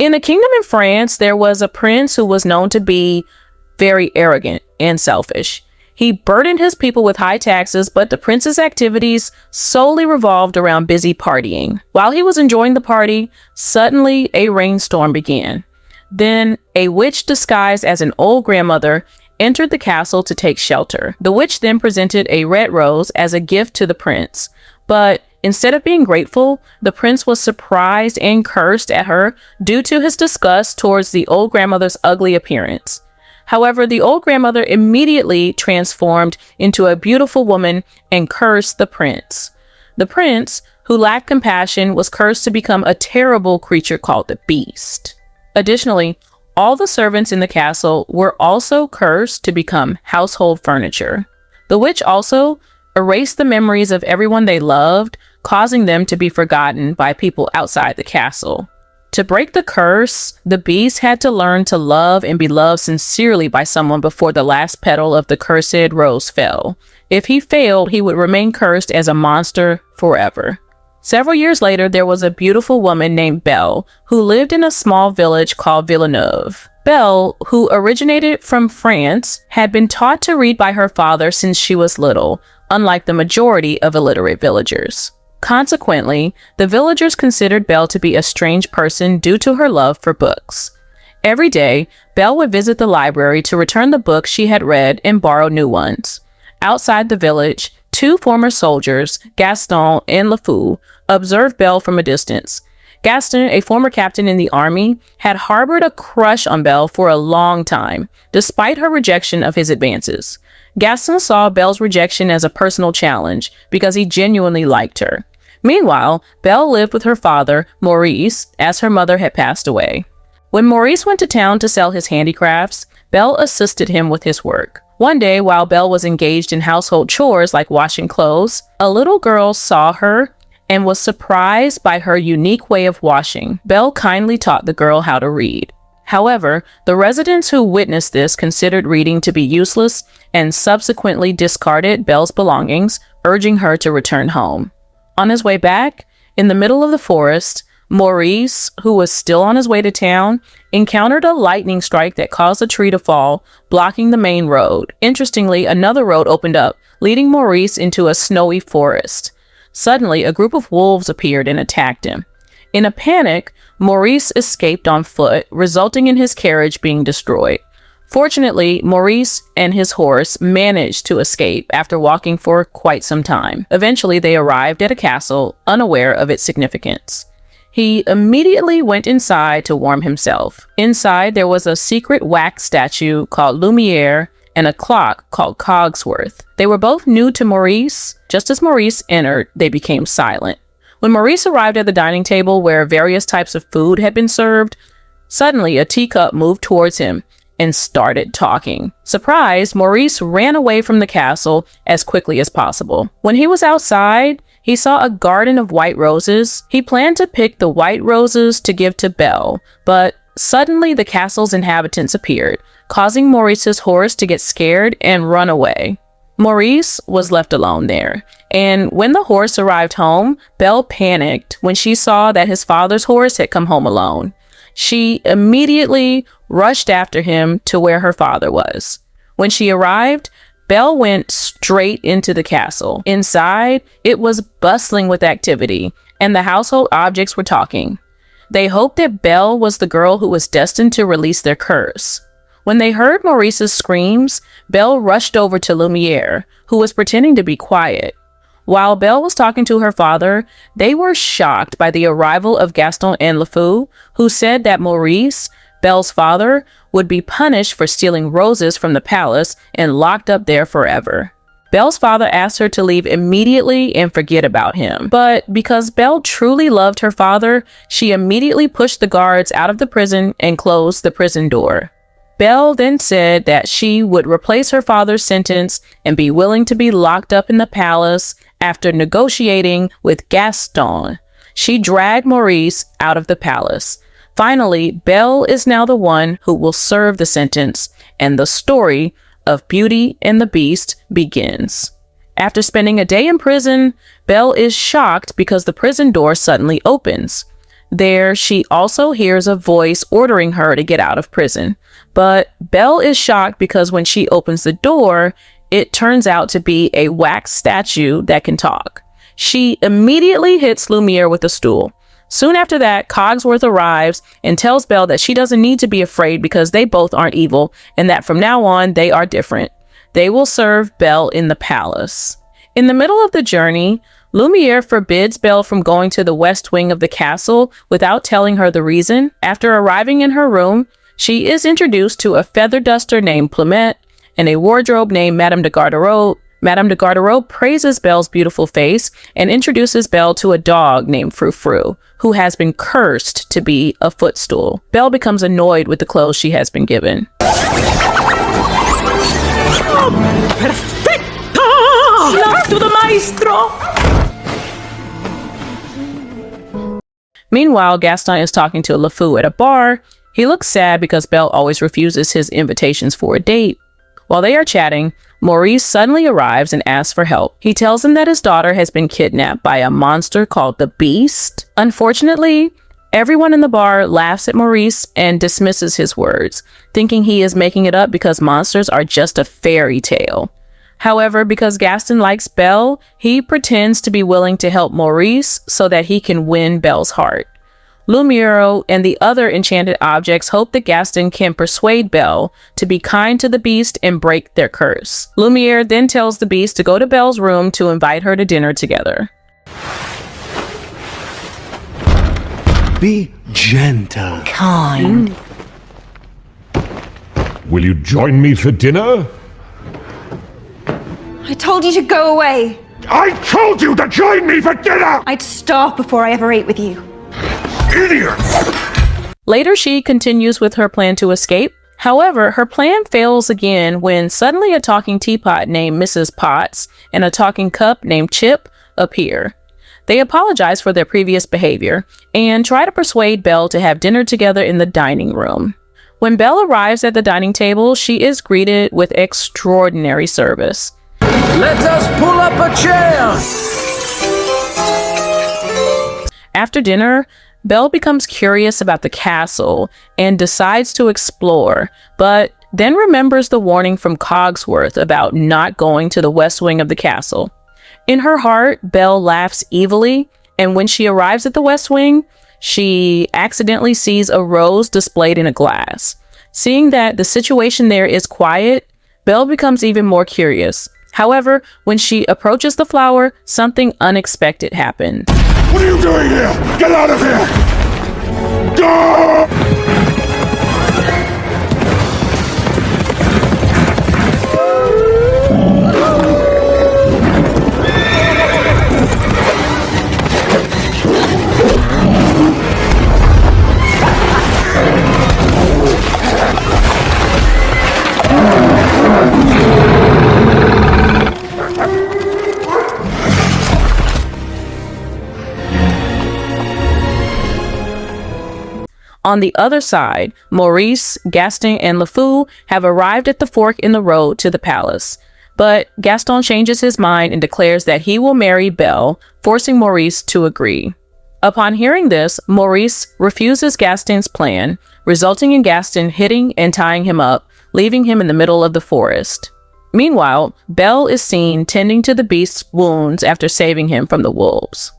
In a kingdom in France, there was a prince who was known to be very arrogant and selfish. He burdened his people with high taxes, but the prince's activities solely revolved around busy partying. While he was enjoying the party, suddenly a rainstorm began. Then a witch disguised as an old grandmother entered the castle to take shelter. The witch then presented a red rose as a gift to the prince, but instead of being grateful, the prince was surprised and cursed at her due to his disgust towards the old grandmother's ugly appearance. However, the old grandmother immediately transformed into a beautiful woman and cursed the prince. The prince, who lacked compassion, was cursed to become a terrible creature called the Beast. Additionally, all the servants in the castle were also cursed to become household furniture. The witch also erased the memories of everyone they loved, causing them to be forgotten by people outside the castle. To break the curse, the beast had to learn to love and be loved sincerely by someone before the last petal of the cursed rose fell. If he failed, he would remain cursed as a monster forever. Several years later, there was a beautiful woman named Belle who lived in a small village called Villeneuve. Belle, who originated from France, had been taught to read by her father since she was little, unlike the majority of illiterate villagers. Consequently, the villagers considered Belle to be a strange person due to her love for books. Every day, Belle would visit the library to return the books she had read and borrow new ones. Outside the village, two former soldiers, Gaston and LeFou, observed Belle from a distance. Gaston, a former captain in the army, had harbored a crush on Belle for a long time, despite her rejection of his advances. Gaston saw Belle's rejection as a personal challenge because he genuinely liked her. Meanwhile, Belle lived with her father, Maurice, as her mother had passed away. When Maurice went to town to sell his handicrafts, Belle assisted him with his work. One day, while Belle was engaged in household chores like washing clothes, a little girl saw her and was surprised by her unique way of washing. Belle kindly taught the girl how to read. However, the residents who witnessed this considered reading to be useless and subsequently discarded Belle's belongings, urging her to return home. On his way back, in the middle of the forest, Maurice, who was still on his way to town, encountered a lightning strike that caused a tree to fall, blocking the main road. Interestingly, another road opened up, leading Maurice into a snowy forest. Suddenly, a group of wolves appeared and attacked him. In a panic, Maurice escaped on foot, resulting in his carriage being destroyed. Fortunately, Maurice and his horse managed to escape after walking for quite some time. Eventually, they arrived at a castle, unaware of its significance. He immediately went inside to warm himself. Inside, there was a secret wax statue called Lumiere and a clock called Cogsworth. They were both new to Maurice. Just as Maurice entered, they became silent. When Maurice arrived at the dining table where various types of food had been served, suddenly a teacup moved towards him and started talking. Surprised, Maurice ran away from the castle as quickly as possible. When he was outside, he saw a garden of white roses. He planned to pick the white roses to give to Belle, but suddenly the castle's inhabitants appeared, causing Maurice's horse to get scared and run away. Maurice was left alone there, and when the horse arrived home, Belle panicked when she saw that his father's horse had come home alone. She immediately rushed after him to where her father was. When she arrived, Belle went straight into the castle. Inside, it was bustling with activity, and the household objects were talking. They hoped that Belle was the girl who was destined to release their curse. When they heard Maurice's screams, Belle rushed over to Lumiere, who was pretending to be quiet. While Belle was talking to her father, they were shocked by the arrival of Gaston and LeFou, who said that Maurice, Belle's father, would be punished for stealing roses from the palace and locked up there forever. Belle's father asked her to leave immediately and forget about him. But because Belle truly loved her father, she immediately pushed the guards out of the prison and closed the prison door. Belle then said that she would replace her father's sentence and be willing to be locked up in the palace after negotiating with Gaston. She dragged Maurice out of the palace. Finally, Belle is now the one who will serve the sentence, and the story of Beauty and the Beast begins. After spending a day in prison, Belle is shocked because the prison door suddenly opens. There, she also hears a voice ordering her to get out of prison. But Belle is shocked because when she opens the door, it turns out to be a wax statue that can talk. She immediately hits Lumiere with a stool. Soon after that, Cogsworth arrives and tells Belle that she doesn't need to be afraid because they both aren't evil and that from now on, they are different. They will serve Belle in the palace. In the middle of the journey, Lumiere forbids Belle from going to the west wing of the castle without telling her the reason. After arriving in her room, she is introduced to a feather duster named Plumette and a wardrobe named Madame de Garderobe. Madame de Garderobe praises Belle's beautiful face and introduces Belle to a dog named Frou Frou, who has been cursed to be a footstool. Belle becomes annoyed with the clothes she has been given. Perfecto! To the maestro! Meanwhile, Gaston is talking to LeFou at a bar. He looks sad because Belle always refuses his invitations for a date. While they are chatting, Maurice suddenly arrives and asks for help. He tells him that his daughter has been kidnapped by a monster called the Beast. Unfortunately, everyone in the bar laughs at Maurice and dismisses his words, thinking he is making it up because monsters are just a fairy tale. However, because Gaston likes Belle, he pretends to be willing to help Maurice so that he can win Belle's heart. Lumiere and the other enchanted objects hope that Gaston can persuade Belle to be kind to the Beast and break their curse. Lumiere then tells the Beast to go to Belle's room to invite her to dinner together. Be gentle. Kind. Will you join me for dinner? I told you to go away. I told you to join me for dinner! I'd starve before I ever ate with you. Idiot! Later, she continues with her plan to escape. However, her plan fails again when suddenly a talking teapot named Mrs. Potts and a talking cup named Chip appear. They apologize for their previous behavior and try to persuade Belle to have dinner together in the dining room. When Belle arrives at the dining table, she is greeted with extraordinary service. Let us pull up a chair! After dinner, Belle becomes curious about the castle and decides to explore, but then remembers the warning from Cogsworth about not going to the west wing of the castle. In her heart, Belle laughs evilly, and when she arrives at the west wing, she accidentally sees a rose displayed in a glass. Seeing that the situation there is quiet, Belle becomes even more curious. However, when she approaches the flower, something unexpected happens. What are you doing here? Get out of here! Go! On the other side, Maurice, Gaston, and LeFou have arrived at the fork in the road to the palace. But Gaston changes his mind and declares that he will marry Belle, forcing Maurice to agree. Upon hearing this, Maurice refuses Gaston's plan, resulting in Gaston hitting and tying him up, leaving him in the middle of the forest. Meanwhile, Belle is seen tending to the Beast's wounds after saving him from the wolves.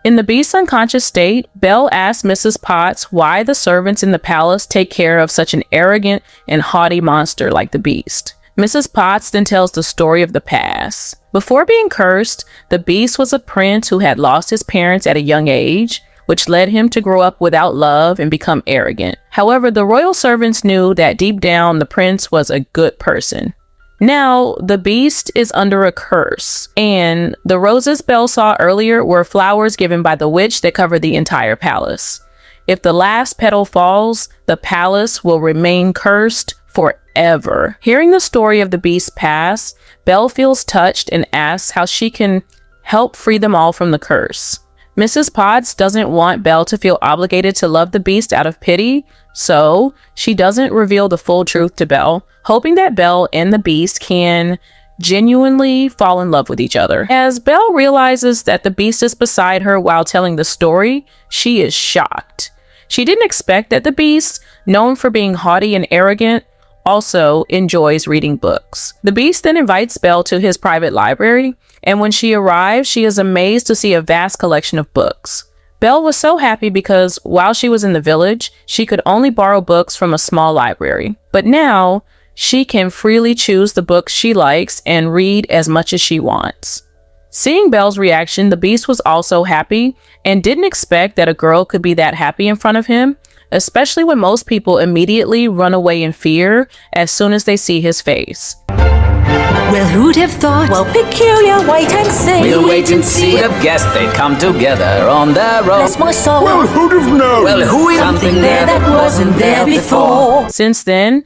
In the Beast's unconscious state, Belle asks Mrs. Potts why the servants in the palace take care of such an arrogant and haughty monster like the Beast. Mrs. Potts then tells the story of the past. Before being cursed, the Beast was a prince who had lost his parents at a young age, which led him to grow up without love and become arrogant. However, the royal servants knew that deep down the prince was a good person. Now, the Beast is under a curse, and the roses Belle saw earlier were flowers given by the witch that covered the entire palace. If the last petal falls, the palace will remain cursed forever. Hearing the story of the Beast's past, Belle feels touched and asks how she can help free them all from the curse. Mrs. Potts doesn't want Belle to feel obligated to love the Beast out of pity, so she doesn't reveal the full truth to Belle, hoping that Belle and the Beast can genuinely fall in love with each other. As Belle realizes that the beast is beside her while telling the story, she is shocked. She didn't expect that the beast, known for being haughty and arrogant, also enjoys reading books. The beast then invites Belle to his private library, and when she arrives, she is amazed to see a vast collection of books. Belle was so happy because while she was in the village, she could only borrow books from a small library. But now, she can freely choose the books she likes and read as much as she wants. Seeing Belle's reaction, the beast was also happy and didn't expect that a girl could be that happy in front of him, especially when most people immediately run away in fear as soon as they see his face. Well, who'd have thought? Well, peculiar, wait and see. We'll wait and see. Would have guessed they'd come together on their own. Bless my soul. Well, who'd have known? Well, who is Something there that wasn't there before. Since then,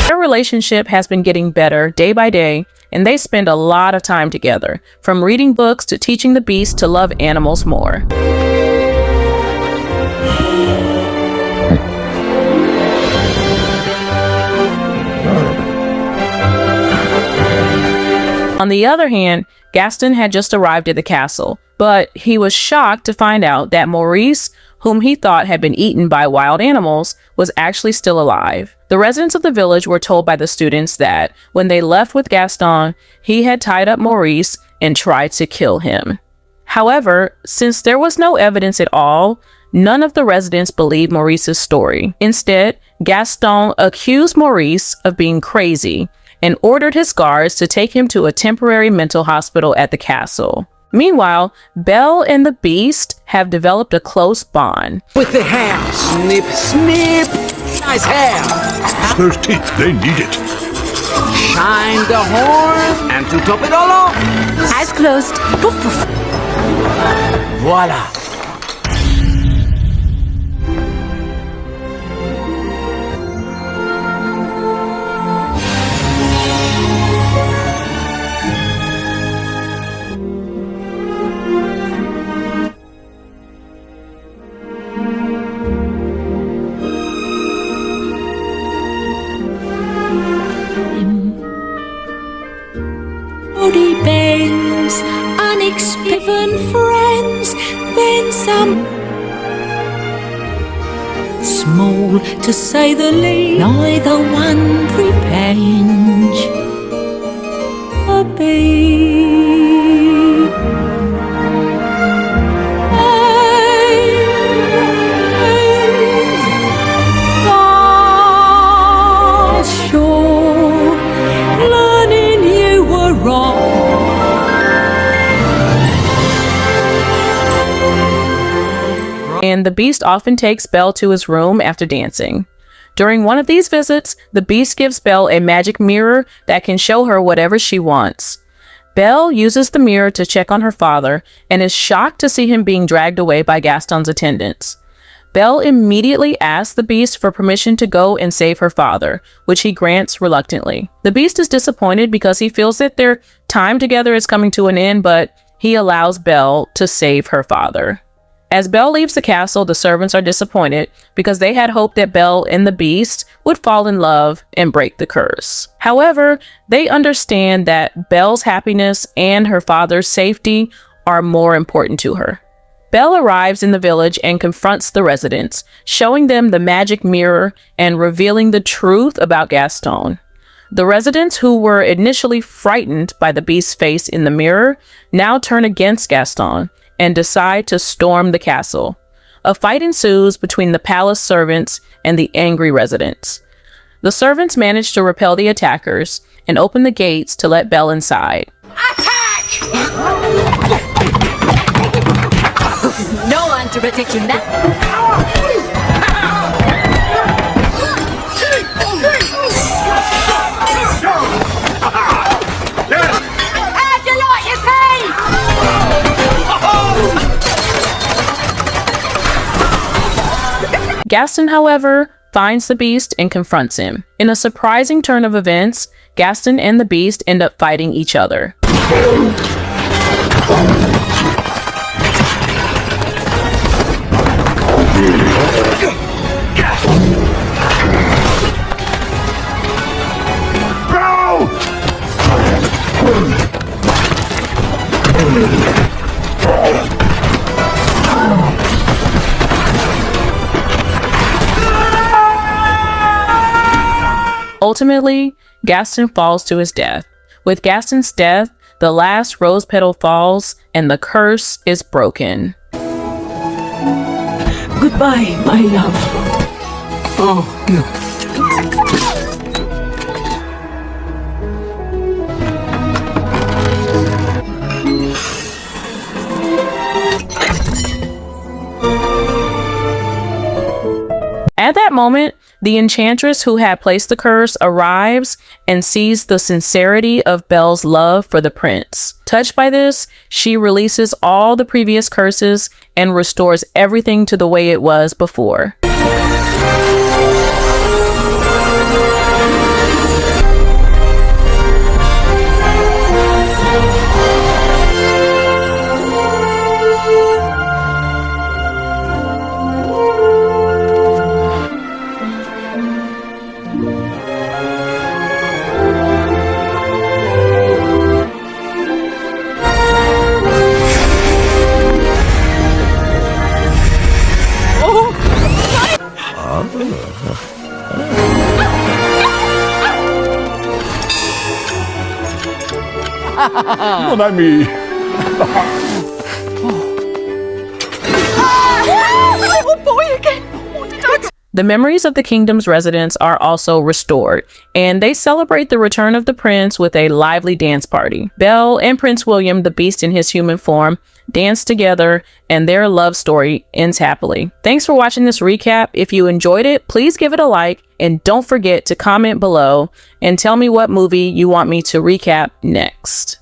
their relationship has been getting better day by day, and they spend a lot of time together, from reading books to teaching the beast to love animals more. On the other hand, Gaston had just arrived at the castle, but he was shocked to find out that Maurice, whom he thought had been eaten by wild animals, was actually still alive. The residents of the village were told by the students that when they left with Gaston, he had tied up Maurice and tried to kill him. However, since there was no evidence at all, none of the residents believed Maurice's story. Instead, Gaston accused Maurice of being crazy and ordered his guards to take him to a temporary mental hospital at the castle. Meanwhile, Belle and the beast have developed a close bond. with the hair? Snip, snip. Nice hair. Those teeth, they need it. Shine the horn, and to top it all off, Eyes closed. Poof, poof. voila. Body bends, unexpected friends, then some. Small, to say the least, neither one prepared a babe. Sure, learning you were wrong. And the beast often takes Belle to his room after dancing. During one of these visits, the beast gives Belle a magic mirror that can show her whatever she wants. Belle uses the mirror to check on her father and is shocked to see him being dragged away by Gaston's attendants. Belle immediately asks the beast for permission to go and save her father, which he grants reluctantly. The beast is disappointed because he feels that their time together is coming to an end, but he allows Belle to save her father. As Belle leaves the castle, the servants are disappointed because they had hoped that Belle and the beast would fall in love and break the curse. However, they understand that Belle's happiness and her father's safety are more important to her. Belle arrives in the village and confronts the residents, showing them the magic mirror and revealing the truth about Gaston. The residents, who were initially frightened by the beast's face in the mirror, now turn against Gaston and decide to storm the castle. A fight ensues between the palace servants and the angry residents. The servants manage to repel the attackers and open the gates to let Belle inside. No one to protect you now. How'd you like your tea? Gaston, however, finds the beast and confronts him. In a surprising turn of events, Gaston and the beast end up fighting each other. Ultimately, Gaston falls to his death. With Gaston's death, the last rose petal falls and the curse is broken. Goodbye, my love. Oh, no. At that moment, the enchantress who had placed the curse arrives and sees the sincerity of Belle's love for the prince. Touched by this, she releases all the previous curses and restores everything to the way it was before. Mon ami. The memories of the kingdom's residents are also restored, and they celebrate the return of the prince with a lively dance party. Belle and Prince William, the beast in his human form, dance together, and their love story ends happily. Thanks for watching this recap. If you enjoyed it, please give it a like, and don't forget to comment below and tell me what movie you want me to recap next.